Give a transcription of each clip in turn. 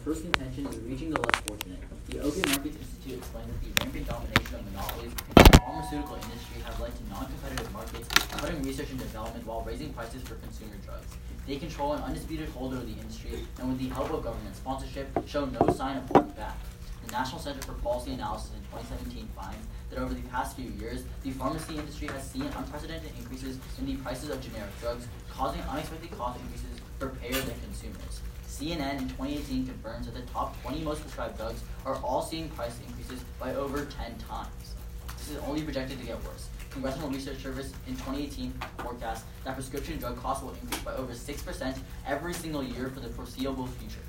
first contention is reaching the less fortunate. The Opiate Markets Institute explained that the rampant domination of monopolies in the pharmaceutical industry has led to non-competitive markets, cutting research and development while raising prices for consumer drugs. They control an undisputed hold over the industry, and with the help of government sponsorship, show no sign of holding back. The National Center for Policy Analysis in 2017 finds that over the past few years, the pharmacy industry has seen unprecedented increases in the prices of generic drugs, causing unexpected cost increases for payers and consumers. CNN in 2018 confirms that the top 20 most prescribed drugs are all seeing price increases by over 10 times. This is only projected to get worse. Congressional Research Service in 2018 forecast that prescription drug costs will increase by over 6% every single year for the foreseeable future.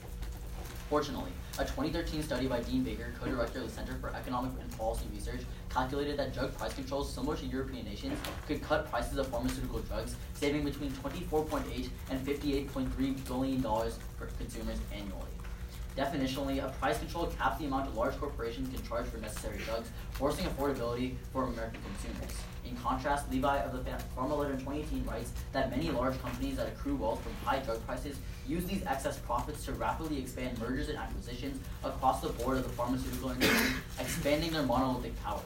Fortunately, a 2013 study by Dean Baker, co-director of the Center for Economic and Policy Research, calculated that drug price controls similar to European nations could cut prices of pharmaceutical drugs, saving between $24.8 and $58.3 billion for consumers annually. Definitionally, a price control caps the amount large corporations can charge for necessary drugs, forcing affordability for American consumers. In contrast, Levi of the Pharma Letter in 2018 writes that many large companies that accrue wealth from high drug prices use these excess profits to rapidly expand mergers and acquisitions across the board of the pharmaceutical industry, expanding their monolithic power.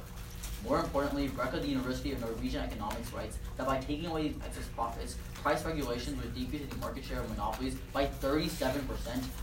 More importantly, Brecka, the University of Norwegian Economics, writes that by taking away these excess profits, price regulations would decrease the market share of monopolies by 37%,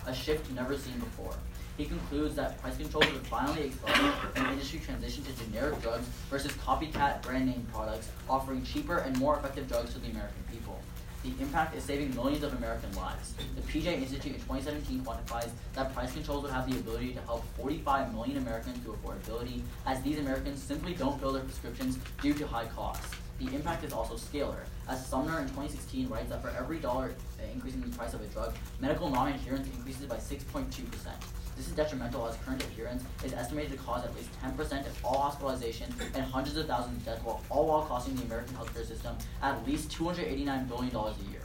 a shift never seen before. He concludes that price controls would finally accelerate an industry transition to generic drugs versus copycat brand name products, offering cheaper and more effective drugs to the American people. The impact is saving millions of American lives. The PJ Institute in 2017 quantifies that price controls would have the ability to help 45 million Americans through affordability, as these Americans simply don't fill their prescriptions due to high costs. The impact is also scalar, as Sumner in 2016 writes that for every dollar increase in the price of a drug, medical non-adherence increases by 6.2%. This is detrimental, as current adherence is estimated to cause at least 10% of all hospitalizations and hundreds of thousands of deaths, all while costing the American healthcare system at least $289 billion a year.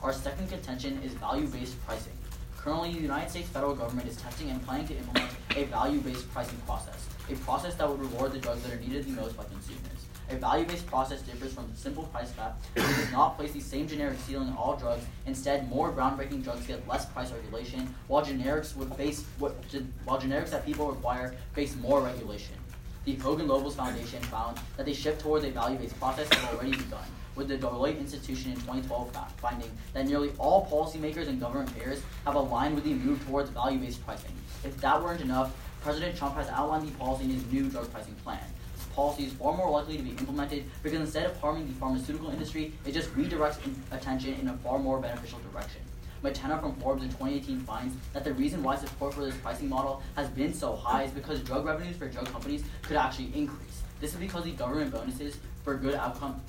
Our second contention is value-based pricing. Currently, the United States federal government is testing and planning to implement a value-based pricing process, a process that would reward the drugs that are needed the most by consumers. A value-based process differs from the simple price cap because it does not place the same generic ceiling on all drugs. Instead, more groundbreaking drugs get less price regulation, while generics that people require face more regulation. The Hogan Lovells Foundation found that the shift towards a value-based process has already begun, with the Deloitte Institution in 2012 finding that nearly all policymakers and government payers have aligned with the move towards value-based pricing. If that weren't enough, President Trump has outlined the policy in his new drug pricing plan. Policy is far more likely to be implemented because instead of harming the pharmaceutical industry, it just redirects attention in a far more beneficial direction. McKenna from Forbes in 2018 finds that the reason why support for this pricing model has been so high is because drug revenues for drug companies could actually increase. This is because the government bonus for good outcomes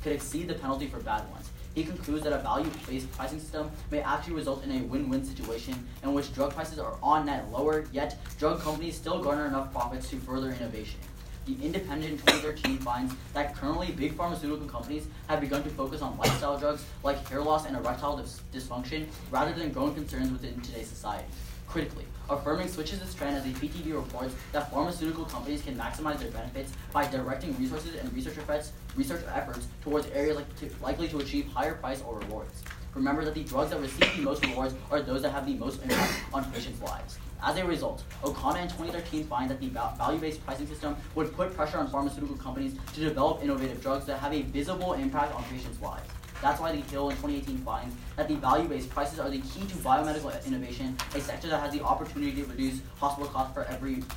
could exceed the penalty for bad ones. He concludes that a value-based pricing system may actually result in a win-win situation in which drug prices are on net lower, yet drug companies still garner enough profits to further innovation. The Independent in 2013 finds that currently big pharmaceutical companies have begun to focus on lifestyle drugs like hair loss and erectile dysfunction rather than growing concerns within today's society. Critically, affirming switches this trend as the PTV reports that pharmaceutical companies can maximize their benefits by directing resources and research efforts towards areas likely to achieve higher price or rewards. Remember that the drugs that receive the most rewards are those that have the most impact on patients' lives. As a result, O'Connor in 2013 finds that the value-based pricing system would put pressure on pharmaceutical companies to develop innovative drugs that have a visible impact on patients' lives. That's why the Hill in 2018 finds that the value-based prices are the key to biomedical innovation, a sector that has the opportunity to reduce hospital costs for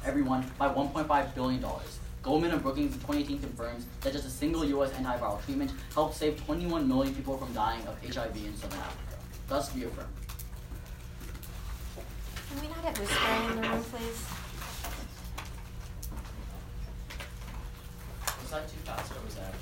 everyone by $1.5 billion. Goldman and Brookings in 2018 confirms that just a single U.S. antiviral treatment helped save 21 million people from dying of HIV in Southern Africa. Thus, we affirm. Can we not have whispering in the room, please? Was that too fast or was that?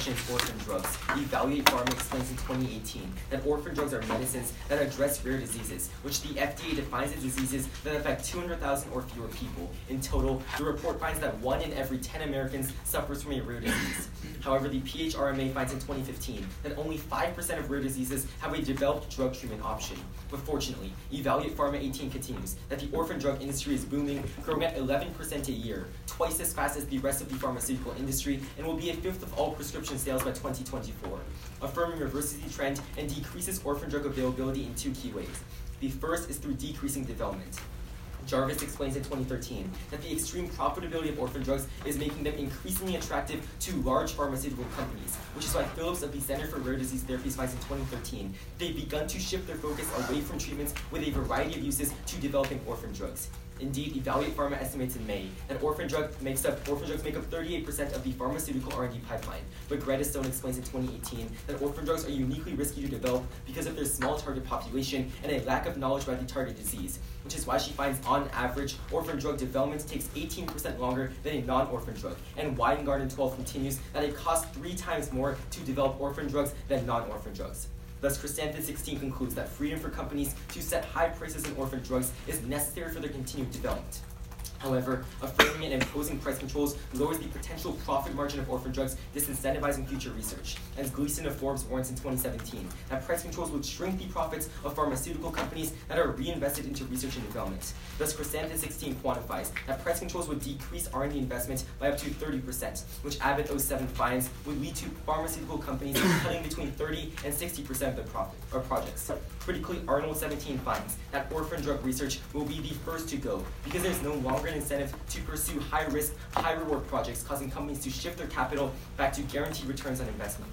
question is orphan drugs. Evaluate Pharma explains in 2018 that orphan drugs are medicines that address rare diseases, which the FDA defines as diseases that affect 200,000 or fewer people. In total, the report finds that 1 in every 10 Americans suffers from a rare disease. However, the PHRMA finds in 2015 that only 5% of rare diseases have a developed drug treatment option. But fortunately, Evaluate Pharma 18 continues that the orphan drug industry is booming, growing at 11% a year, twice as fast as the rest of the pharmaceutical industry, and will be a fifth of all prescription sales by 2024. Affirming reverses the trend and decreases orphan drug availability in 2 key ways. The first is through decreasing development. Jarvis explains in 2013 that the extreme profitability of orphan drugs is making them increasingly attractive to large pharmaceutical companies, which is why Phillips of the Center for Rare Disease Therapies finds in 2013 they've begun to shift their focus away from treatments with a variety of uses to developing orphan drugs. Indeed, Evaluate Pharma estimates in May that orphan drugs make up 38% of the pharmaceutical R&D pipeline. But Greta Stone explains in 2018 that orphan drugs are uniquely risky to develop because of their small target population and a lack of knowledge about the target disease, which is why she finds, on average, orphan drug development takes 18% longer than a non-orphan drug. And Weingarten 12 continues that it costs 3 times more to develop orphan drugs than non-orphan drugs. Thus, Chrysanthus 16 concludes that freedom for companies to set high prices in orphan drugs is necessary for their continued development. However, affirming and imposing price controls lowers the potential profit margin of orphan drugs, disincentivizing future research. As Gleason of Forbes warns in 2017, that price controls would shrink the profits of pharmaceutical companies that are reinvested into research and development. Thus, Chrysanthus 16 quantifies that price controls would decrease R&D investment by up to 30%, which Abbott 07 finds would lead to pharmaceutical companies cutting between 30 and 60% of their profit or projects. Critically, Arnold 17 finds that orphan drug research will be the first to go because there's no longer an incentive to pursue high-risk, high-reward projects, causing companies to shift their capital back to guaranteed returns on investment.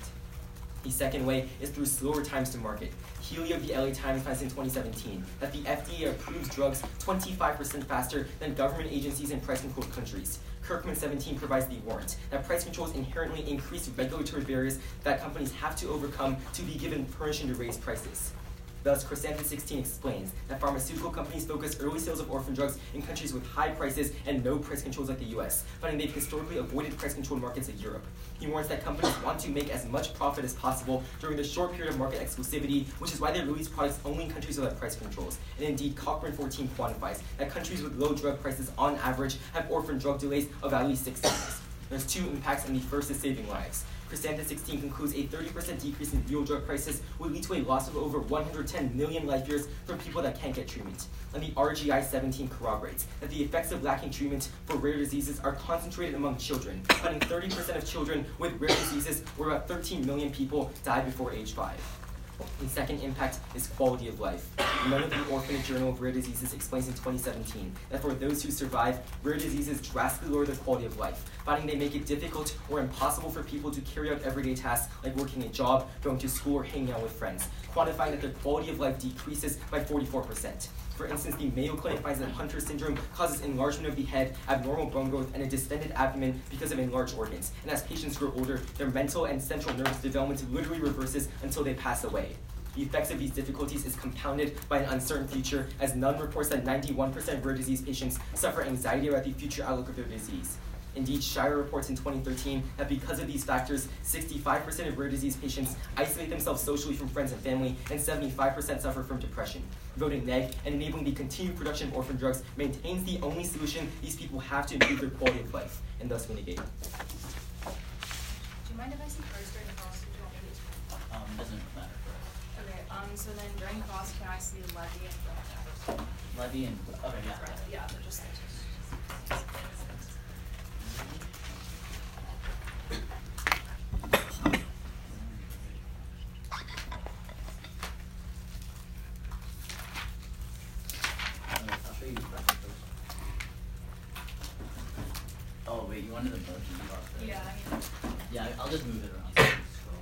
The second way is through slower times to market. Healy of the LA Times finds in 2017 that the FDA approves drugs 25% faster than government agencies in price-controlled countries. Kirkman 17 provides the warrant that price controls inherently increase regulatory barriers that companies have to overcome to be given permission to raise prices. Thus, Chrysanthus 16 explains that pharmaceutical companies focus early sales of orphan drugs in countries with high prices and no price controls like the US, finding they've historically avoided price-controlled markets like Europe. He warns that companies want to make as much profit as possible during the short period of market exclusivity, which is why they release products only in countries without price controls. And indeed, Cochrane 14 quantifies that countries with low drug prices on average have orphan drug delays of at least 6 years. There's 2 impacts, and the first is saving lives. Chrysanthus 16 concludes a 30% decrease in real drug prices would lead to a loss of over 110 million life years for people that can't get treatment. And the RGI 17 corroborates that the effects of lacking treatment for rare diseases are concentrated among children, finding 30% of children with rare diseases, where about 13 million people die before age 5. The second impact is quality of life. None of the Orphanage Journal of Rare Diseases explains in 2017 that for those who survive, rare diseases drastically lower their quality of life, finding they make it difficult or impossible for people to carry out everyday tasks like working a job, going to school, or hanging out with friends, quantifying that their quality of life decreases by 44%. For instance, the Mayo Clinic finds that Hunter syndrome causes enlargement of the head, abnormal bone growth, and a distended abdomen because of enlarged organs. And as patients grow older, their mental and central nervous development literally reverses until they pass away. The effects of these difficulties is compounded by an uncertain future, as Nunn reports that 91% of rare disease patients suffer anxiety about the future outlook of their disease. Indeed, Shire reports in 2013 that because of these factors, 65% of rare disease patients isolate themselves socially from friends and family, and 75% suffer from depression. Voting neg and enabling the continued production of orphan drugs maintains the only solution these people have to improve their quality of life, and thus mitigate. Do you mind if I see first during the cost? Would you want me to? Doesn't matter for us. Okay, so then during cost, can I see levy and draft? Levy and, okay, yeah. Right, yeah, they're just I'll show you the question first. Oh, wait, you wanted the motion process? yeah, I mean, Yeah, I'll just move it around. So you can scroll.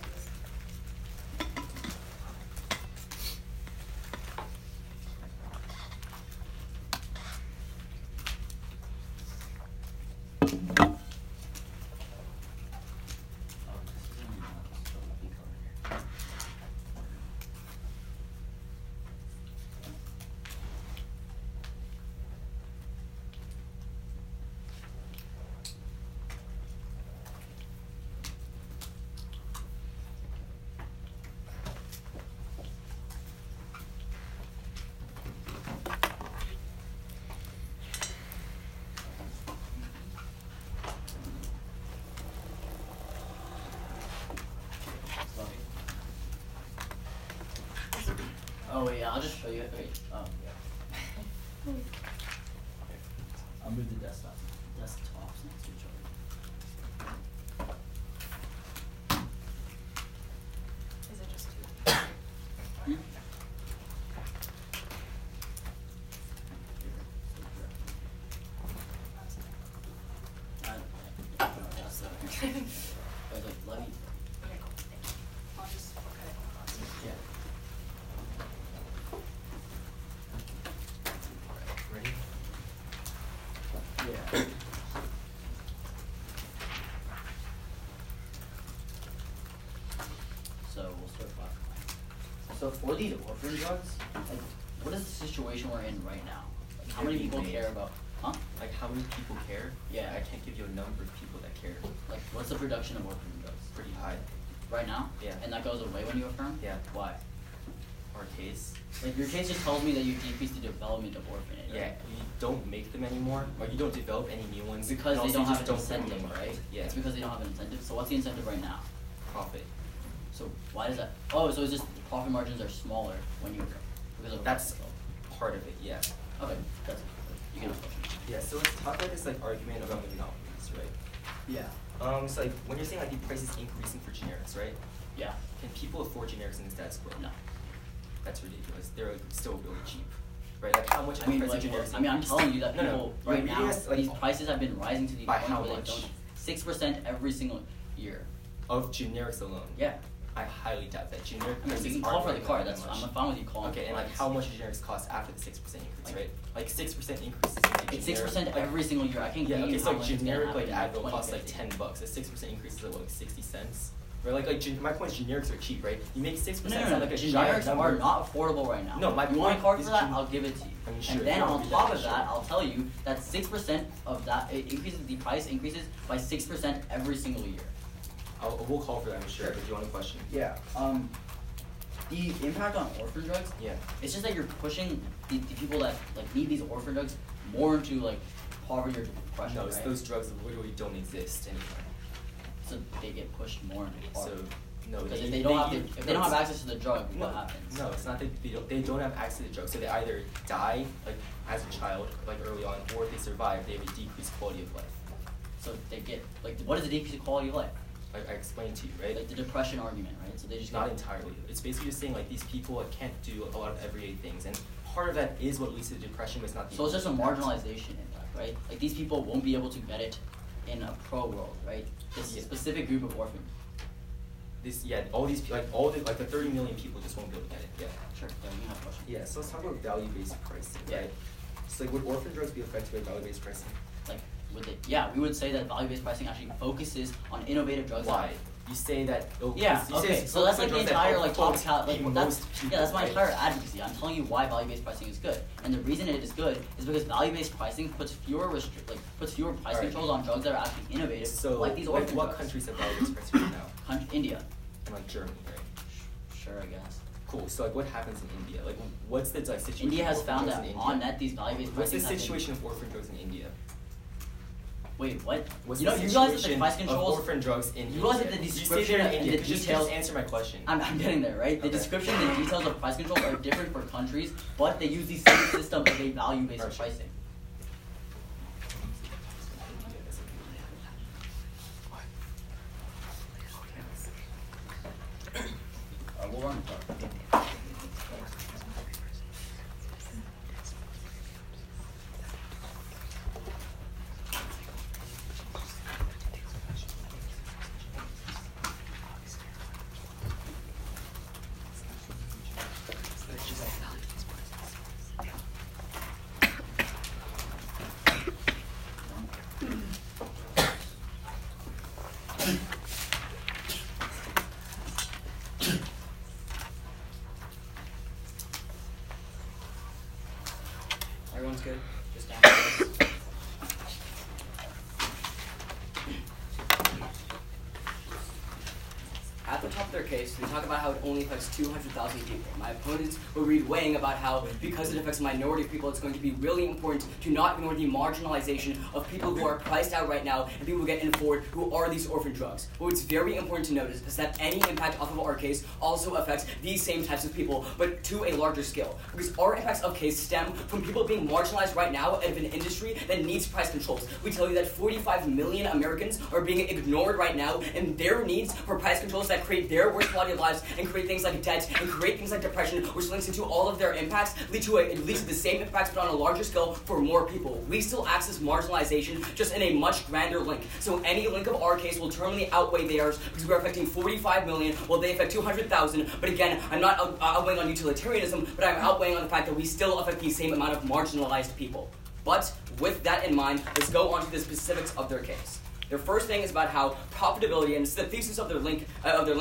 Oh, this isn't so let me color here. Oh wait, I'll just show you. Wait. Yeah. I'll move the desktops next to each other. Is it just two? Hmm? I was like, let me. Okay, cool. Thank you. I'll just look at it. Yeah. Ready? Yeah. So we'll start classifying. So for these orphan drugs, like, what is the situation we're in right now? Like, how many They're people being care made. about? Huh? Like how many people care? Yeah. I can't give you a number of people that care. Like, what's the production of orphan drugs Pretty high. right now? Yeah. And that goes away when you affirm? Yeah. Why? Our case. Like, your case just tells me that you decrease the development of orphanage, Yeah, right? you don't make them anymore, or you don't develop any new ones. Because and they also don't you have just an put them incentive, in the right? market. Yeah. It's because they don't have an incentive. So what's the incentive right now? Profit. So why does that? Oh, so it's just the profit margins are smaller when you because of That's profit part of it, yeah. control. Okay, that's you can ask questions. Yeah, so let's talk about this like argument about monopolies, right? Yeah. So like when you're saying like the price is increasing for generics, right? Yeah. Can people afford generics in the status quo? No. That's ridiculous. They're like, still really cheap, right? Like how much I mean, the price like, of generics? I mean, I'm increased? telling you that No, no, people you're right reading now us, like, these prices have been rising to the by point how where much? they don't 6% every single year. Of generics alone. Yeah. I highly doubt that. Generic I mean, prices you can aren't call for the going card. down That's that much. I'm fine with you calling. Okay, for and like cards. how much do generics cost after the 6% increase, Like- right? Like 6% increases in the It's generic. 6% every single year. I can't Yeah, give okay, you so how like much it's gonna generic like happen in Advil costs like 2050. $10. A 6% increase is like 60 cents. Right? My point is generics are cheap, right? You make 6% No, sound like a giant generics number. are not affordable right now. No, my you want a point card is for that? gen- I'll give it to you. I mean, sure, and if then you wanna on do top that, of that, sure. I'll tell you that 6% of that it increases the price increases by 6% every single year. We'll call for that, I'm sure. But do you want a question? Yeah. The impact on orphan drugs. Yeah. It's just that you're pushing the people that like need these orphan drugs more into like poverty or depression. No, it's right? those drugs that literally don't exist anymore. So they get pushed more into poverty. So no, Because if they don't have if they don't have it's- access to the drug, No, what happens? no, it's not that they don't have access to the drug, so they either die like as a child, like early on, or if they survive, they have a decreased quality of life. So they get like what is the decrease in quality of life? Like I explained to you, right? Like the depression argument, right? So they just Not get, entirely. It's basically just saying like these people like, can't do a lot of everyday things, and part of that is what leads to depression, but it's not the so it's just a only impact. marginalization impact, right? Like these people won't be able to get it in a pro world, right? This Yeah. specific group of orphans. All these the 30 million people just won't be able to get it. Yeah. Sure. Yeah, you have a question. Yeah. So let's talk about value-based pricing, Yeah. right? So like, would orphan drugs be affected by value-based pricing? Like would they? Yeah, we would say that value-based pricing actually focuses on innovative drugs. Why? You say that. Yeah. you say Okay. it's So that's focused on like the drugs that entire help like top folks cal like in that's most people, yeah that's my right? entire advocacy. I'm telling you why value-based pricing is good, and the reason it is good is because value-based pricing puts fewer price Alright. controls on drugs that are actually innovative, So like these like orphan what drugs. countries have value-based pricing right now? India. And like Germany, right? Sure, I guess. Cool. So like, what happens in India? Like, what's the like situation? India of has orphan found drugs that in on India? net these value-based What's the pricing have been- situation of orphan drugs in India? Wait, what? What's you know, the you realize that the situation price of controls. orphan drugs in You realize India? that the You say description they're in and India. the Could you details. just answer my question. I'm getting there, right? The Okay. description and the details of price controls are different for countries, but they use the same system of a value-based Alright. pricing. We'll run the chart. Everyone's good? Just down to this. At at the top of their case, they talk about how it only affects 200,000 people. My opponents will read weighing about how, because it affects a minority of people, it's going to be really important to not ignore the marginalization of people who are priced out right now and people who get in forward who are these orphan drugs. But what's very important to notice is that any impact off of our case also affects these same types of people, but to a larger scale. Because our impacts of case stem from people being marginalized right now out of an industry that needs price controls. We tell you that 45 million Americans are being ignored right now, and their needs for price controls that create their worst quality of lives and create things like debt and create things like depression, which links into all of their impacts, lead to the same impacts but on a larger scale for more people. We still access marginalization just in a much grander link. So any link of our case will terminally outweigh theirs because we're affecting 45 million while they affect 200,000. But again, I'm not outweighing on utilitarianism, but I'm outweighing on the fact that we still affect the same amount of marginalized people. But with that in mind, let's go on to the specifics of their case. Their first thing is about how profitability, and it's the thesis of their link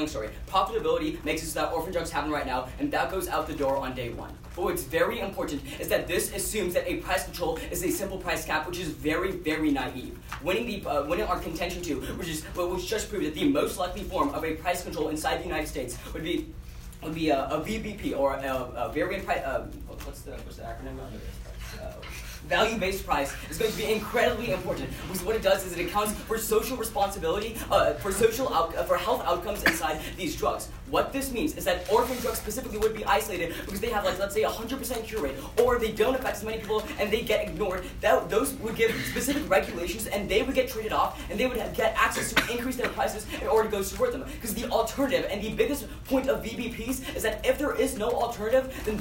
story. Profitability makes it so that orphan drugs happen right now, and that goes out the door on day one. But what's very important is that this assumes that a price control is a simple price cap, which is very, very naive. Winning our contention to, which just proved that the most likely form of a price control inside the United States would be a VBP, or a variant price. What's the acronym? Value-based price is going to be incredibly important because what it does is it accounts for social responsibility, for health outcomes inside these drugs. What this means is that orphan drugs specifically would be isolated because they have, let's say, 100% cure rate, or they don't affect as many people and they get ignored. Those would give specific regulations and they would get traded off and they would get access to increase their prices in order to go toward them. Because the alternative, and the biggest point of VBPs, is that if there is no alternative, then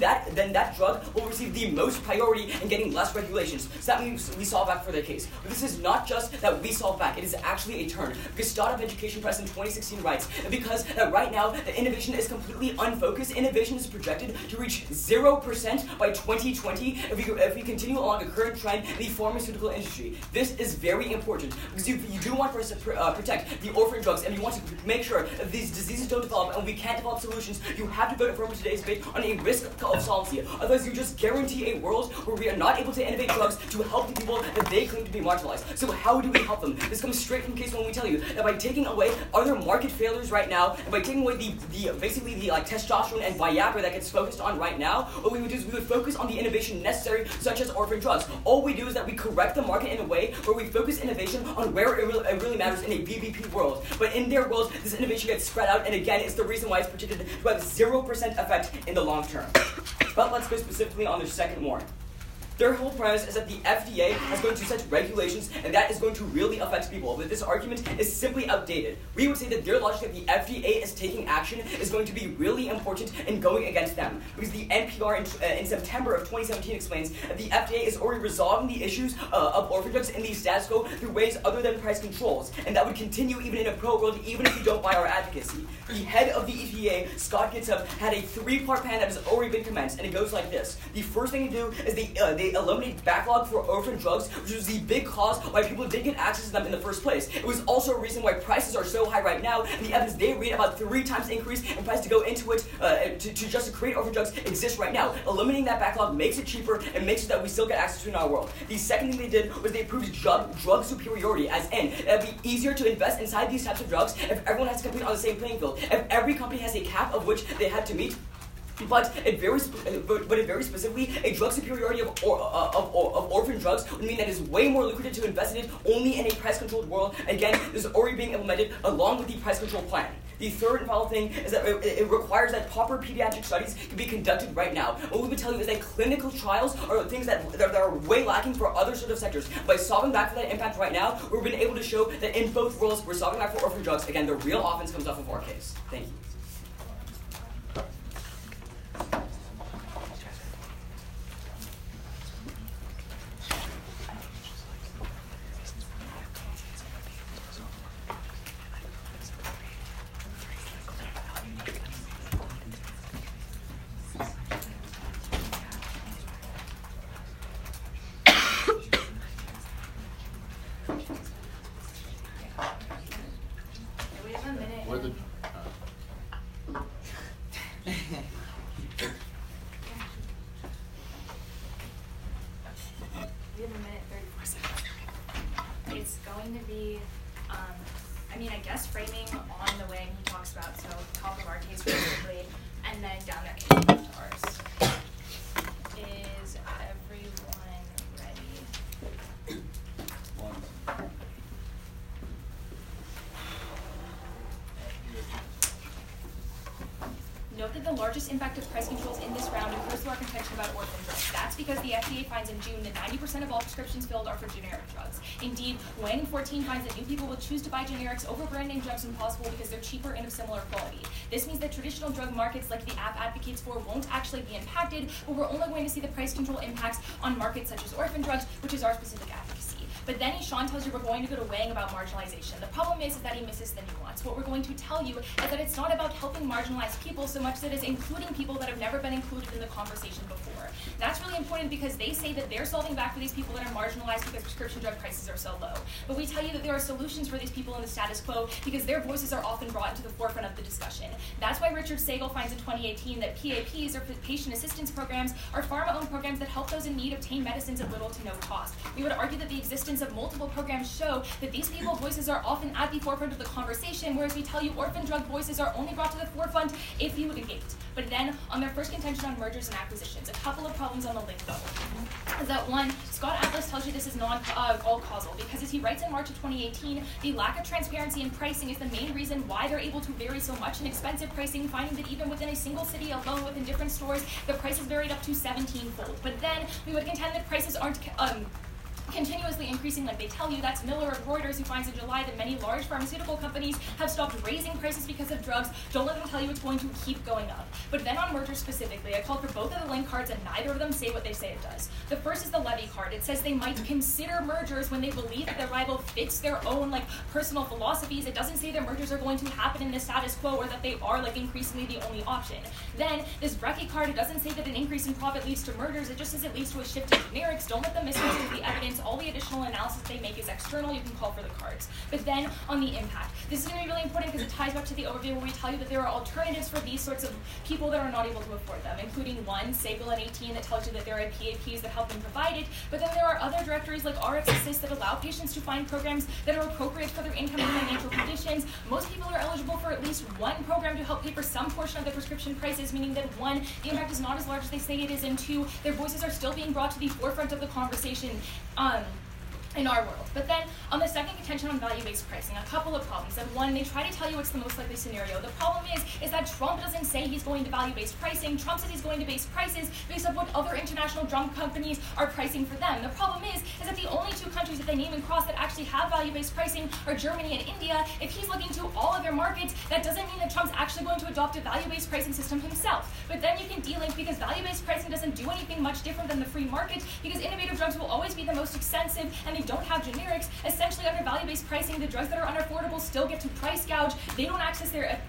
that drug will receive the most priority in getting less regulations. So that means we solve back for their case. But this is not just that we solve back, it is actually a turn. Because Startup Education Press in 2016 writes, and because right now the innovation is completely unfocused, innovation is projected to reach 0% by 2020 if we continue along the current trend in the pharmaceutical industry. This is very important because you do want to protect the orphan drugs, and you want to make sure that these diseases don't develop, and we can't develop solutions. You have to vote for today's debate on a risk of solvency. Otherwise, you just guarantee a world where we are not able to innovate drugs to help the people that they claim to be marginalized. So how do we help them? This comes straight from case when we tell you that by taking away other market failures right now, and by taking away the testosterone and Viagra that gets focused on right now, what we would do is we would focus on the innovation necessary, such as orphan drugs. All we do is that we correct the market in a way where we focus innovation on where it really matters in a VBP world. But in their world, this innovation gets spread out, and again, it's the reason why it's predicted to have 0% effect in the long term. But let's go specifically on their second warning. Their whole premise is that the FDA is going to set regulations and that is going to really affect people. But this argument is simply outdated. We would say that their logic that the FDA is taking action is going to be really important in going against them. Because the NPR in September of 2017 explains that the FDA is already resolving the issues of orphan drugs in the status quo through ways other than price controls. And that would continue even in a pro world, even if you don't buy our advocacy. The head of the EPA, Scott Gittup, had a 3-part plan that has already been commenced, and it goes like this. The first thing to do is they eliminate backlog for orphan drugs, which was the big cause why people didn't get access to them in the first place. It was also a reason why prices are so high right now, and the evidence they read about 3 times increase in price to go into it to create orphan drugs exists right now. Eliminating that backlog makes it cheaper and makes it that we still get access to it in our world. The second thing they did was they approved drug superiority, as in it would be easier to invest inside these types of drugs if everyone has to compete on the same playing field. If every company has a cap of which they had to meet. But very specifically, a drug superiority of orphan drugs would mean that it's way more lucrative to invest in it only in a price-controlled world. Again, this is already being implemented along with the price-control plan. The third and final thing is that it requires that proper pediatric studies can be conducted right now. What we've been telling you is that clinical trials are things that are way lacking for other sort of sectors. By solving back for that impact right now, we've been able to show that in both worlds, we're solving back for orphan drugs. Again, the real offense comes off of our case. Thank you. We have a minute. Where the note that the largest impact of price controls in this round occurs through our contention about orphan drugs. That's because the FDA finds in June that 90% of all prescriptions filled are for generic drugs. Indeed, Wang 14 finds that new people will choose to buy generics over brand name drugs when possible because they're cheaper and of similar quality. This means that traditional drug markets like the app advocates for won't actually be impacted, but we're only going to see the price control impacts on markets such as orphan drugs, which is our specific advocacy. But then Sean tells you we're going to go to Wang about marginalization. The problem is that he misses the nuance. What we're going to tell you is that it's not about helping marginalized people so much as it is including people that have never been included in the conversation before. That's really important because they say that they're solving back for these people that are marginalized because prescription drug prices are so low. But we tell you that there are solutions for these people in the status quo because their voices are often brought into the forefront of the discussion. That's why Richard Sagel finds in 2018 that PAPs, or patient assistance programs, are pharma-owned programs that help those in need obtain medicines at little to no cost. We would argue that the existence of multiple programs show that these people's voices are often at the forefront of the conversation, whereas we tell you orphan drug voices are only brought to the forefront if you negate. But then, on their first contention on mergers and acquisitions, a couple of problems on the link level is that one, Scott Atlas tells you this is all causal because as he writes in March of 2018, the lack of transparency in pricing is the main reason why they're able to vary so much in expensive pricing, finding that even within a single city alone within different stores, the prices varied up to 17-fold. But then, we would contend that prices aren't continuously increasing like they tell you. That's Miller of Reuters, who finds in July that many large pharmaceutical companies have stopped raising prices because of drugs. Don't let them tell you it's going to keep going up. But then on mergers specifically, I called for both of the link cards and neither of them say what they say it does. The first is the levy card. It says they might consider mergers when they believe that their rival fits their own personal philosophies. It doesn't say that mergers are going to happen in the status quo or that they are increasingly the only option. Then this Brecky card, it doesn't say that an increase in profit leads to mergers. It just says it leads to a shift in generics. Don't let them misconstrue the evidence. All the additional analysis they make is external. You can call for the cards. But then on the impact, this is going to be really important because it ties back to the overview where we tell you that there are alternatives for these sorts of people that are not able to afford them, including one, Sagel and 18, that tells you that there are PAPs that help them provide it. But then there are other directories like RX Assist that allow patients to find programs that are appropriate for their income and financial conditions. Most people are eligible for at least one program to help pay for some portion of the prescription prices, meaning that one, the impact is not as large as they say it is, and two, their voices are still being brought to the forefront of the conversation in our world. But then, on the second contention on value-based pricing, a couple of problems. And one, they try to tell you what's the most likely scenario. The problem is that Trump doesn't say he's going to value-based pricing. Trump says he's going to base prices based on what other international drug companies are pricing for them. The problem is that the only two countries that they name and cross that actually have value-based pricing are Germany and India. If he's looking to all of their markets, that doesn't mean that Trump's actually going to adopt a value-based pricing system himself. But then you can de-link because value-based pricing doesn't do anything much different than the free market because innovative drugs will always be the most expensive and they don't have generics. Essentially, under value-based pricing, the drugs that are unaffordable still get to price gouge. They don't access their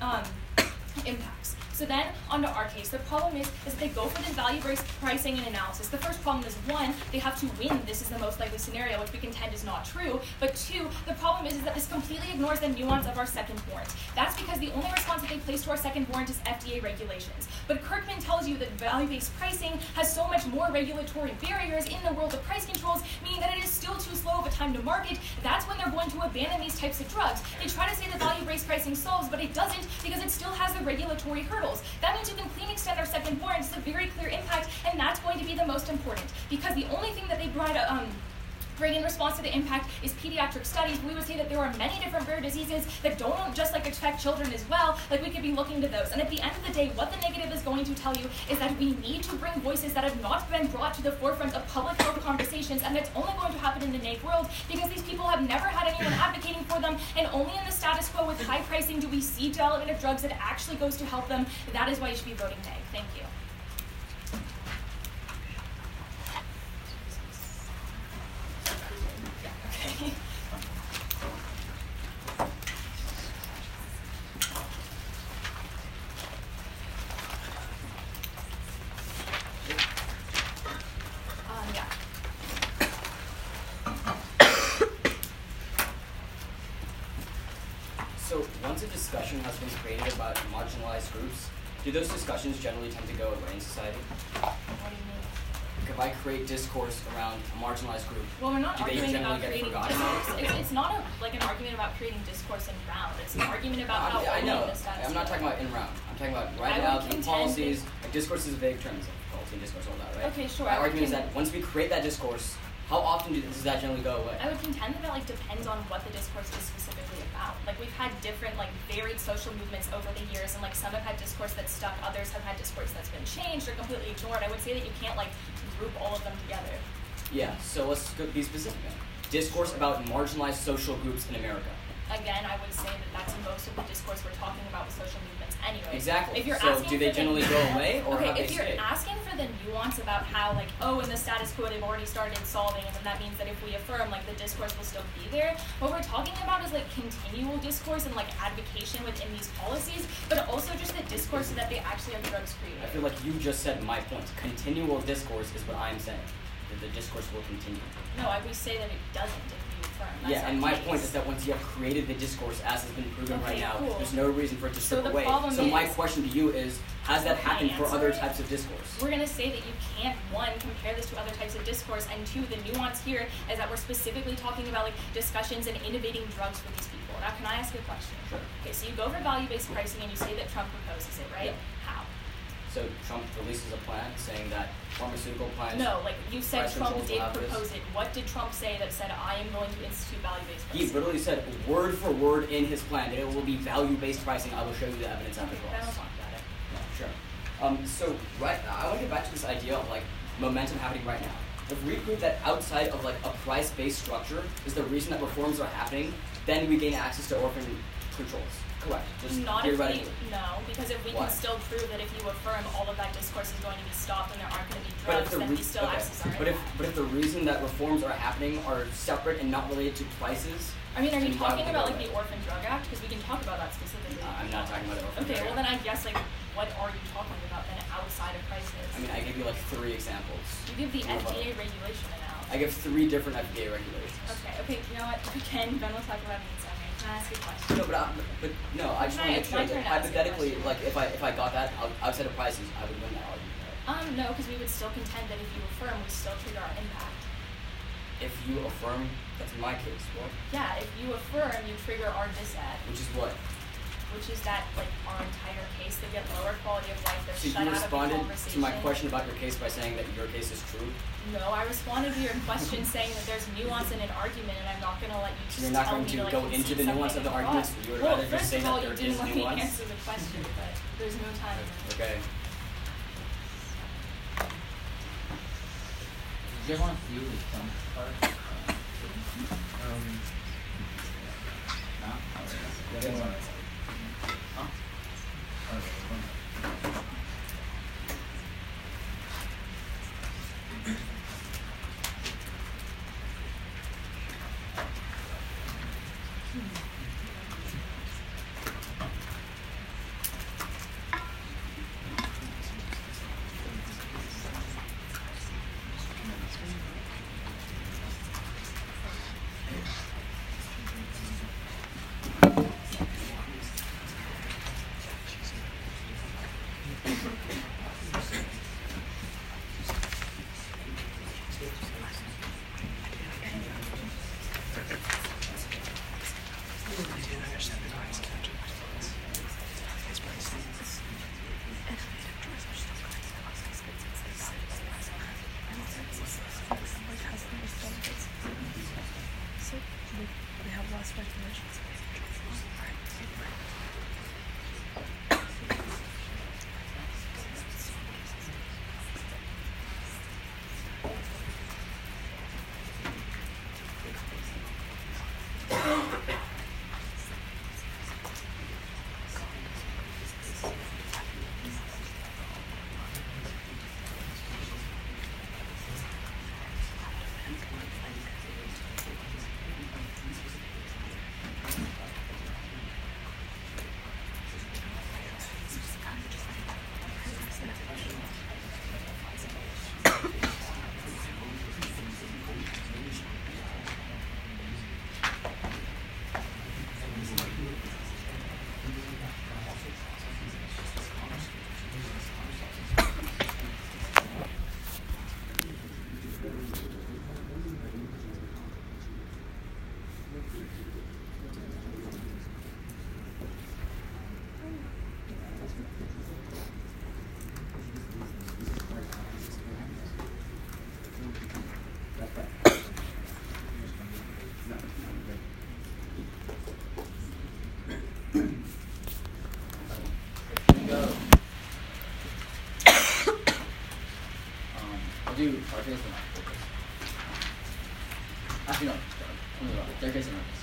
impacts. So then, onto our case. The problem is that they go for this value-based pricing and analysis. The first problem is, one, they have to win. This is the most likely scenario, which we contend is not true. But two, the problem is that this completely ignores the nuance of our second warrant. That's because the only response that they place to our second warrant is FDA regulations. But Kirkman tells you that value-based pricing has so much more regulatory barriers in the world of price controls, meaning that it is still too slow of a time to market. That's when they're going to abandon these types of drugs. They try to say that value-based pricing solves, but it doesn't because it still has the regulatory hurdles. That means you can clean extend our second warrant. It's a very clear impact, and that's going to be the most important because the only thing that they bring in response to the impact is pediatric studies. We would say that there are many different rare diseases that don't just affect children as well. We could be looking to those. And at the end of the day, what the negative is going to tell you is that we need to bring voices that have not been brought to the forefront of public health conversations, and that's only going to happen in the neg world because these people have never had anyone advocating for them, and only in the status quo with high pricing do we see development of drugs that actually goes to help them. That is why you should be voting neg. Thank you. So once a discussion has been created about marginalized groups, do those discussions generally tend to go away in society? What do you mean? If I create discourse around a marginalized group, Well, we're not do they arguing generally about get creating forgotten? discourse. It's not an argument about creating discourse in round. It's an argument about how I only know. the status I'm not quo. talking about in round. I'm talking about I right would out contend policies. Discourse is a vague term, policy and discourse, all that, right? Okay, sure. My I would argument is that once we create that discourse, How often does that generally go away? I would contend that like depends on what the discourse is specifically about. Like we've had different like varied social movements over the years, and like some have had discourse that's stuck, others have had discourse that's been changed or completely ignored. I would say that you can't like group all of them together. Yeah, so let's be specific then. Discourse about marginalized social groups in America. Again, I would say that that's most of the discourse we're talking about with social movements anyway. Exactly. If you're So asking do they for the generally go away, or okay, have they if you're stayed? asking for the nuance about how like, oh, in the status quo they've already started solving, and then that means that if we affirm, like the discourse will still be there. What we're talking about is like continual discourse and like advocation within these policies, but also just the discourse that they actually have drugs created. I feel like you just said my point. Continual discourse is what I'm saying. That the discourse will continue. No, I would say that it doesn't if you affirm. That's Yeah, not and the my case. point is that once you have created the discourse as has been proven right Okay, now, cool. there's no reason for it to So strip the away. problem So my is- question to you is, has that Can I happened for answer other it? types of discourse? We're going to say that you can't, one, compare this to other types of discourse, and two, the nuance here is that we're specifically talking about like discussions and innovating drugs for these people. Now, can I ask you a question? Sure. Okay, so you go for value-based pricing and you say that Trump proposes it, right? Yeah. How? So Trump releases a plan saying that pharmaceutical plans. No, like you said price Trump controls will did have this. propose it. What did Trump say that said, I am going to institute value-based He pricing? literally said word for word in his plan that it will be value-based pricing. I will show you the evidence after Okay, then we'll class. talk about it. Yeah, sure. So I want to get back to this idea of like momentum happening right now. If we prove that outside of like a price-based structure is the reason that reforms are happening, then we gain access to orphan controls. Correct. Just Not if we, theoretically. no, because if we Why? can still prove that if you affirm all of that discourse is going to be stopped and there aren't going to be But drugs, if the then we still access our but impact. if the reason that reforms are happening are separate and not related to prices, I mean, are you then why would talking they about go like the away? Orphan Drug Act? Because we can talk about that specifically. I'm not talking about the orphan Okay, drug well act. then I guess like what are you talking about then outside of prices? I mean, I gave you like 3 examples. You give the What about- FDA regulation analysis. I give 3 different FDA regulations. Okay, you know what? We can, then we'll talk about it in a second. Can I ask you a question? No, but no, I just want to make It's sure my that turn to ask you a hypothetically, question. like if I got that outside of prices, I would win that argument. Right? No, because we would still contend that if you affirm, we still trigger our impact. If you affirm, that's my case. What? Yeah, if you affirm, you trigger our disad, Which is what? which is that like our entire case, they get lower quality of life, they're So shut you out of the responded conversation. to my question about your case by saying that your case is true. No, I responded to your question saying that there's nuance in an argument, and I'm not going to let you So just you're not tell going me to to like go into the concede nuance of something the across. arguments? You would Well, rather just first say of that all, there you didn't is let me nuance? answer the question, but there's no time. Okay. Do you guys want to see the Trump part? No? Alright. Huh? do Parfaits and Marcus. Actually, no. Staircase and Marcus.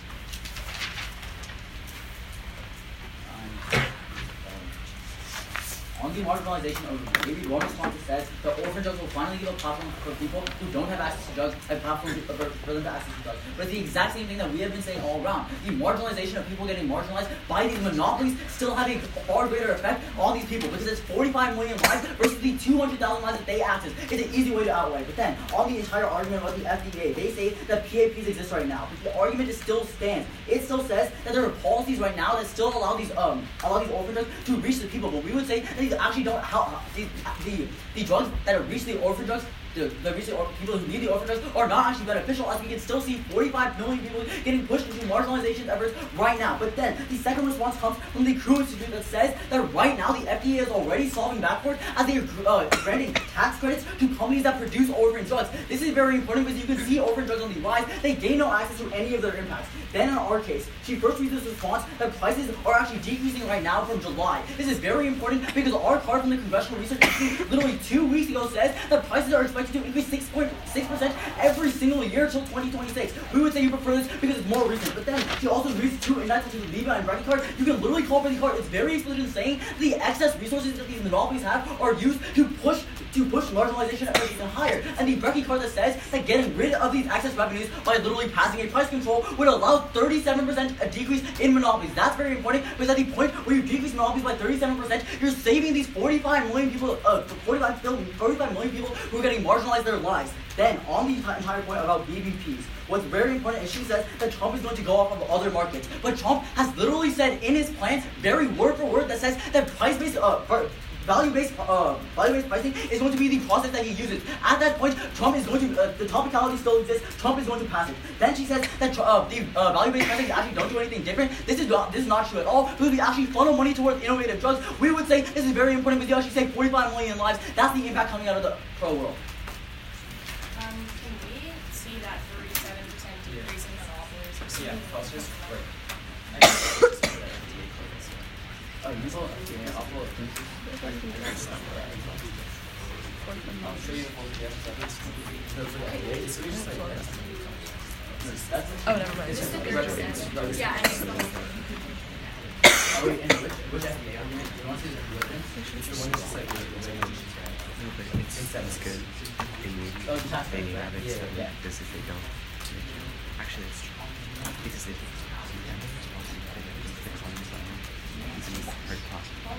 On the marginalization of baby, one response says the orphan drugs will finally give a platform for people who don't have access to drugs, a platform for them to access to drugs. But it's the exact same thing that we have been saying all around. The marginalization of people getting marginalized by these monopolies still have a far greater effect on these people because it's 45 million lives versus the 200,000 lives that they access. It's an easy way to outweigh. But then, on the entire argument about the FDA, they say that PAPs exist right now. But the argument still stands. It still says that there are policies right now that still allow these orphan drugs to reach the people. But we would say that these actually don't help the drugs that are reach the orphan drugs. The people who need the orphan drugs are not actually beneficial, as we can still see 45 million people getting pushed into marginalization efforts right now. But then the second response comes from the Crew Institute that says that right now the FDA is already solving backwards as they are granting tax credits to companies that produce orphan drugs. This is very important because you can see orphan drugs on the rise. They gain no access to any of their impacts. Then in our case, she first reads this response that prices are actually decreasing right now from July. This is very important because our card from the Congressional Research Institute literally 2 weeks ago says that prices are expected to increase 6.6% every single year until 2026. We would say you prefer this because it's more recent. But then she also reads two indexes to the Levi and Brecky card. You can literally call for the card. It's very explicit in saying the excess resources that these monopolies have are used to push marginalization efforts even higher. And the Brecky card that says that getting rid of these excess revenues by literally passing a price control would allow 37% a decrease in monopolies. That's very important because at the point where you decrease monopolies by 37%, you're saving these 45 million people who are getting marginalized their lives. Then, on the entire point about BBPs, what's very important is she says that Trump is going to go off of other markets. But Trump has literally said in his plan, very word for word, that says that value-based pricing is going to be the process that he uses. At that point, Trump is going to, the topicality still exists, Trump is going to pass it. Then she says that the value-based pricing actually don't do anything different. This is not true at all, because we actually funnel money towards innovative drugs. We would say this is very important because you actually save 45 million lives. That's the impact coming out of the pro world. Can we see that 37% decrease in monopolies? Yeah, clusters. Right. I'll show you the whole PDF seconds. So for the FDA, so we just like Oh, never mind. Just the 30%. Yeah, I know. Wait, and which FDA argument? You want to see the evidence? it's the one that's just like It's good. Oh, the tax They need credit, rabbits right? that Yeah. because if they don't, actually it's true. Because they think it's very possible.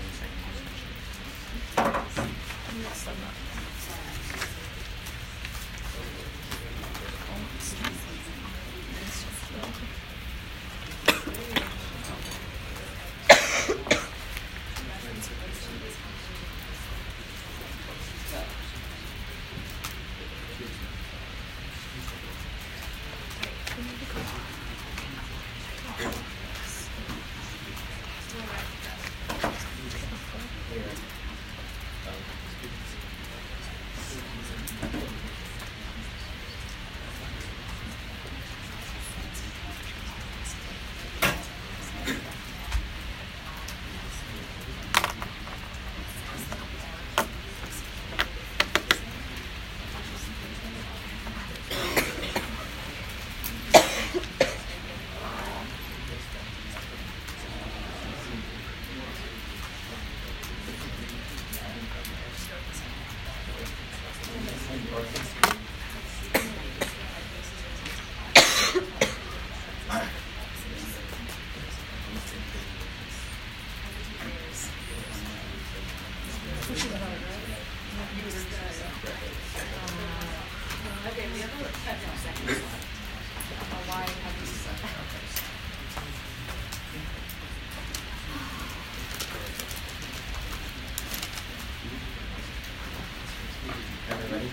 Ready?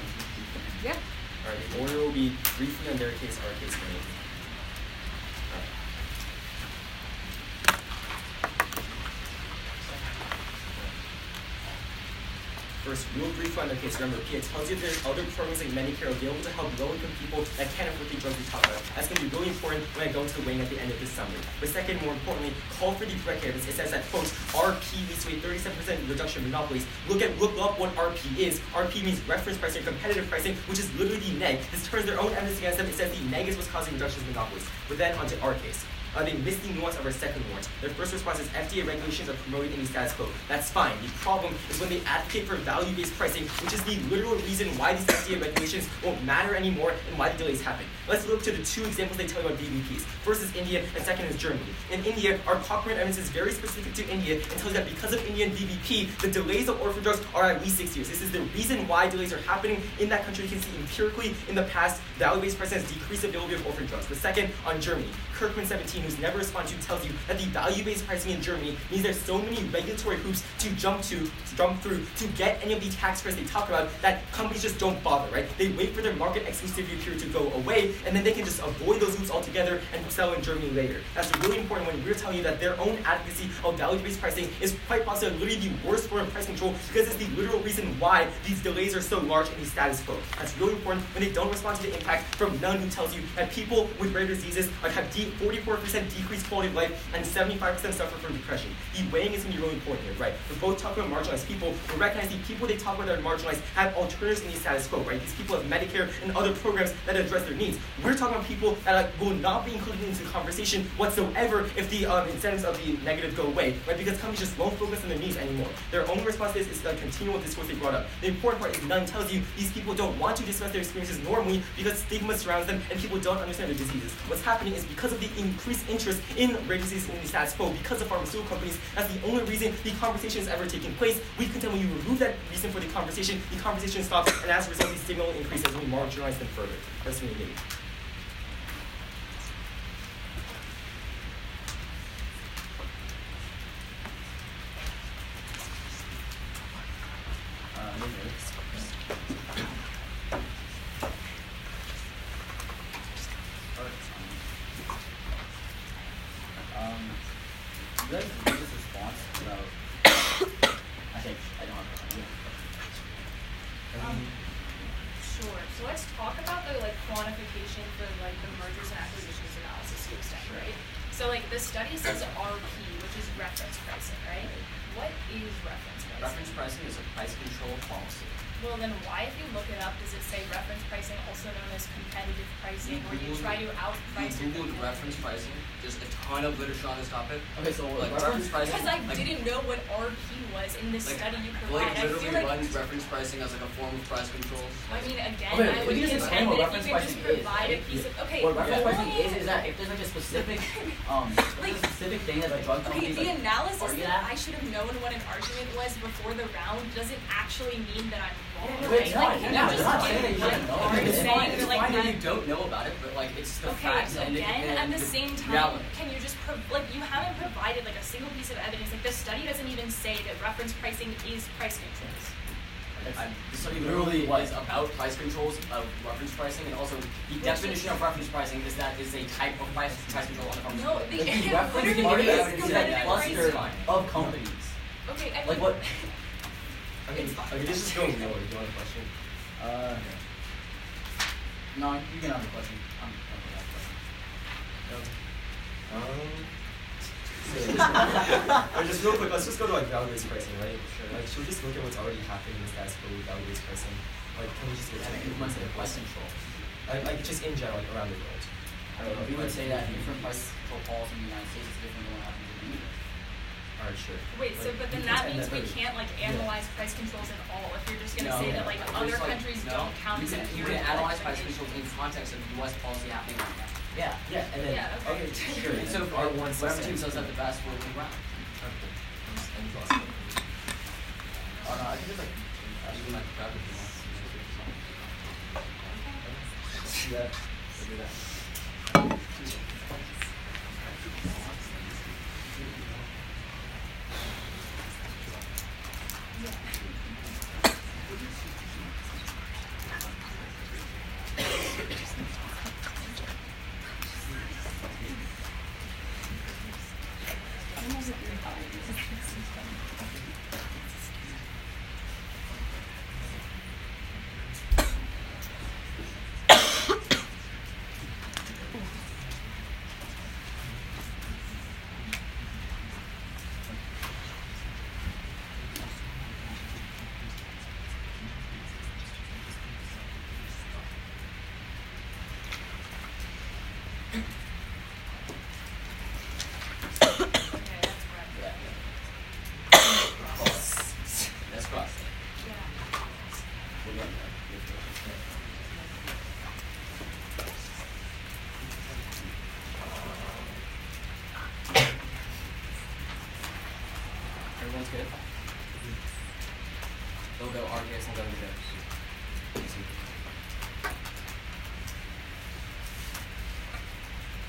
Yeah. Alright, the order will be briefly on their case, our case, me. First, real brief on the case. Remember, PA tells you there's other programs like Medicare available to help low-income people that can't afford the drugs we talk about. That's going to be really important when I go into the weighing at the end of this summary. But second, more importantly, call for the correct evidence. It says that, quote, RP leads to a 37% reduction in monopolies. Look up what RP is. RP means reference pricing, competitive pricing, which is literally the neg. This turns their own evidence against them. It says the neg is what's causing reductions in monopolies. But then onto our case. They missed the nuance of our second warrant. Their first response is FDA regulations are promoted in the status quo. That's fine. The problem is when they advocate for value-based pricing, which is the literal reason why these FDA regulations won't matter anymore and why the delays happen. Let's look to the two examples they tell you about VBPs. First is India, and second is Germany. In India, our Cochrane evidence is very specific to India and tells you that because of Indian VBP, the delays of orphan drugs are at least 6 years. This is the reason why delays are happening in that country. You can see empirically in the past, value-based pricing has decreased availability of orphan drugs. The second, on Germany. Kirkman 17, who's never responded to, tells you that the value-based pricing in Germany means there's so many regulatory hoops to jump through to get any of the tax credits they talk about that companies just don't bother, right? They wait for their market exclusivity period to go away, and then they can just avoid those hoops altogether and sell in Germany later. That's really important when we're telling you that their own advocacy of value-based pricing is quite possibly literally the worst form of price control because it's the literal reason why these delays are so large in the status quo. That's really important when they don't respond to the impact from none who tells you that people with rare diseases have 44% decreased quality of life and 75% suffer from depression. The weighing is going to be really important here, right? We're both talking about marginalized people. We recognize the people they talk about that are marginalized have alternatives in the status quo, right? These people have Medicare and other programs that address their needs. We're talking about people that will not be included into the conversation whatsoever if the incentives of the negative go away, right? Because companies just won't focus on their needs anymore. Their only response to this is the continual discourse they brought up. The important part is none tells you these people don't want to discuss their experiences normally because stigma surrounds them and people don't understand their diseases. What's happening is because of the increased interest in rare diseases in the status quo, because of pharmaceutical companies, that's the only reason the conversation is ever taking place. We contend when you remove that reason for the conversation stops, and as a result, the stigma will increase as we marginalize them further. That's really big. You guys read this response about I don't have Sure. So let's talk about the quantification for the mergers and acquisitions analysis you extend, right? So the study says RP, which is reference pricing, right? What is reference pricing? Reference pricing is a price control policy. Well, then why, if you look it up, does it say reference pricing, also known as competitive pricing, where you try to outprice your Googled reference pricing. There's a ton of literature on this topic. Okay, so reference pricing. Because I didn't know what RP was in this study you provide. I feel literally runs reference pricing as a form of price control. I mean, again, okay, I would just explain contend what that if reference you could just pricing provide is, a piece of what reference pricing is that if there's a specific specific thing that a drug company the analysis argue that I should have known what an argument was before the round doesn't actually mean that I'm wrong. Wait, Can you just saying that give you didn't know. It's fine that that? you don't know about it, but it's the Okay, facts so and again, at the same time, reality. can you just you haven't provided a single piece of evidence. This study doesn't even say that reference pricing is price controls. The study literally was about price controls of reference pricing, and also the definition of reference pricing is that is a type of price control on the pharmaceutical. No, the reference literally market is is a competitive cluster pricing. of companies. Okay, I mean, Like what? Okay, this is going lower. Do you want a question? No, you can have a question. Just real quick, let's just go to value-based pricing, right? Sure. Should we just look at what's already happening in the status quo with value-based pricing? Can we just look at improvements in price control? Just in general, around the world. We would say that different price control policy in the United States is different than what happens in India. Alright, sure. wait, but then that means we can't analyze price controls at all if you're just gonna say that other countries don't count as You can analyze price controls in context of U.S. policy happening right now. Yeah, and then okay. Sure. And so if whatever team does that the best will win round. Oh no, I think it's Even grab it if you want. do that. They'll go RKS and go to dose.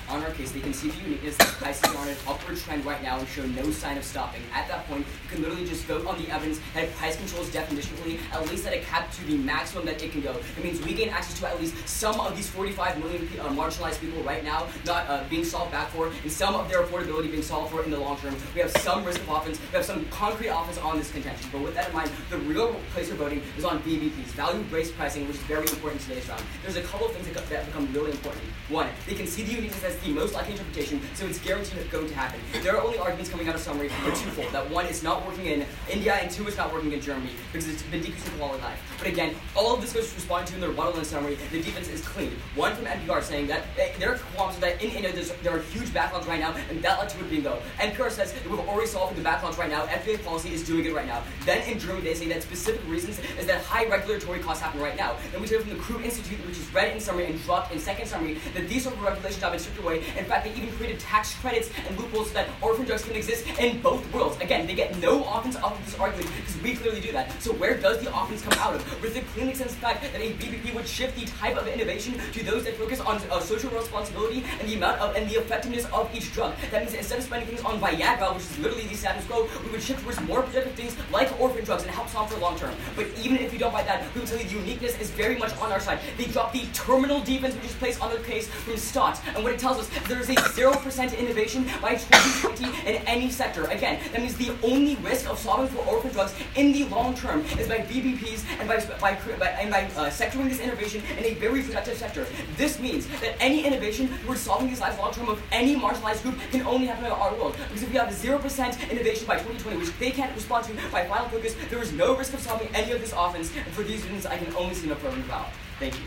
On our case, they can see the uniqueness that prices are on an upward trend right now and show no sign of stopping. At that point, you can literally just vote on the evidence that price controls definitionally, at least at a cap to the maximum that it can go. It means we gain access to at least some of these 45 million marginalized people right now not being solved back for, and some of their affordability being solved for in the long term. We have some risk of offense, we have some concrete offense on this contention. But with that in mind, the real place for voting is on VBPs, value-based pricing, which is very important in today's round. There's a couple of things that become really important. One, they can see the uniqueness as the most likely interpretation, so it's guaranteed going to happen. There are only arguments coming out of summary that are twofold. That one, it's not working in India, and two, it's not working in Germany, because it's been decreasing quality of life. But again, all of this goes to respond to in the rebuttal and summary. The defense is clean. One from NPR saying that there are qualms that in India there are huge backlogs right now, and that led to it being low. NPR says that we've already solved the backlogs right now. FDA policy is doing it right now. Then in Germany, they say that specific reasons is that high regulatory costs happen right now. And we hear from the Crew Institute, which is read in summary and dropped in second summary, that these sort of regulations have been stripped away. In fact, they even created tax credits and loopholes so that orphan drugs can exist in both worlds. Again, they get no offense off of this argument because we clearly do that. So where does the offense come out of? With the clean sense fact that a BBP would shift the type of innovation to those that focus on social responsibility and the amount of and the effectiveness of each drug. That means instead of spending things on Viagra, which is literally the status quo, we would shift towards more productive things like orphan drugs and help solve for long term. But even if you don't buy that, we will tell you the uniqueness is very much on our side. They dropped the terminal defense which is placed on their case from Stott, and what it tells us there is a 0% innovation by 2020 in any sector. Again, that means the only risk of solving for orphan drugs in the long term is by VBPs and by sectoring this innovation in a very productive sector. This means that any innovation towards solving these lives long term of any marginalized group can only happen in our world. Because if we have 0% innovation by 2020, which they can't respond to by final focus, there is no risk of solving any of this offense. And for these reasons, I can only see an affirmative ballot. Thank you.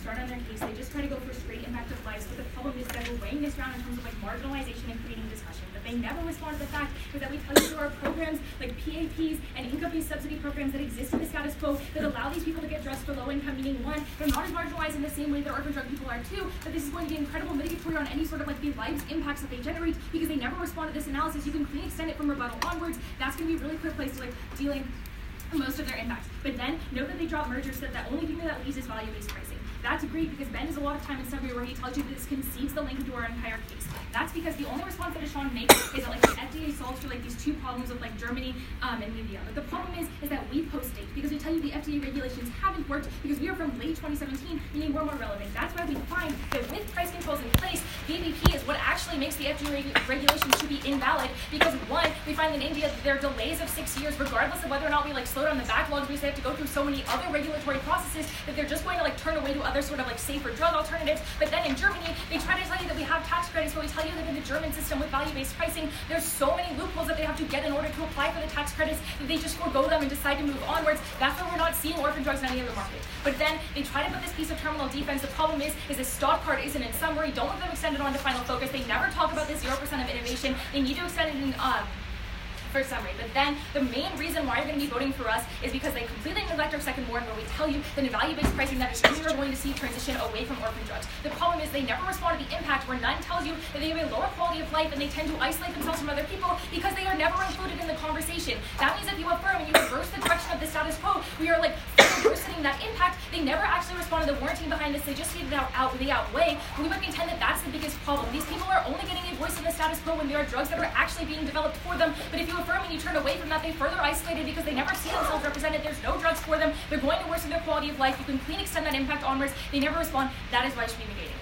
Start on their case. They just try to go for straight impact of lives, but the problem is that we're weighing this round in terms of like marginalization and creating discussion. But they never respond to the fact that we tell you there are programs like PAPs and income-based subsidy programs that exist in the status quo that allow these people to get dressed for low income, meaning one, they're not as marginalized in the same way that orphan drug people are too, but this is going to be incredible mitigatory on any sort of like the lives impacts that they generate because they never respond to this analysis. You can clean extend it from rebuttal onwards. That's going to be a really clear place to like dealing most of their impacts. But then note that they drop mergers so that the only thing that leaves is value-based pricing. That's great because Ben has a lot of time in summary where he tells you that this concedes the link into our entire case. That's because the only response that Deshaun makes is that like the FDA solves for like these two problems of like Germany and India. But the problem is that we post-date because we tell you the FDA regulations haven't worked because we are from late 2017, meaning we're more relevant. That's why we find that with price controls in place, VBP is what actually makes the FDA regulations to be invalid because one, we find in India that there are delays of 6 years regardless of whether or not we like slow down the backlogs because they have to go through so many other regulatory processes that they're just going to like turn away to other sort of like safer drug alternatives. But then in Germany, they try to tell you that we have tax credits, but we tell you that in the German system with value-based pricing, there's so many loopholes that they have to get in order to apply for the tax credits that they just forego them and decide to move onwards. That's why we're not seeing orphan drugs in any other market. But then they try to put this piece of terminal defense. The problem is the stock part isn't in summary. Don't let them extend it on to final focus. They never talk about this 0% of innovation. They need to extend it in for summary. But then the main reason why you're going to be voting for us is because they completely neglect our second warning where we tell you that in value-based pricing that is when you're going to see transition away from orphan drugs. The problem is they never respond to the impact where none tells you that they have a lower quality of life and they tend to isolate themselves from other people because they are never included in the conversation. That means if you affirm and you reverse the direction of the status quo, we are like worsening that impact. They never actually respond to the warranting behind this. They just see it they outweigh. We would contend that that's the biggest problem. These people are only getting a voice in the status quo when there are drugs that are actually being developed for them. But if you affirm and you turn away from that, they further isolated because they never see themselves represented. There's no drugs for them. They're going to worsen their quality of life. You can clean extend that impact onwards. They never respond. That is why it should be negated.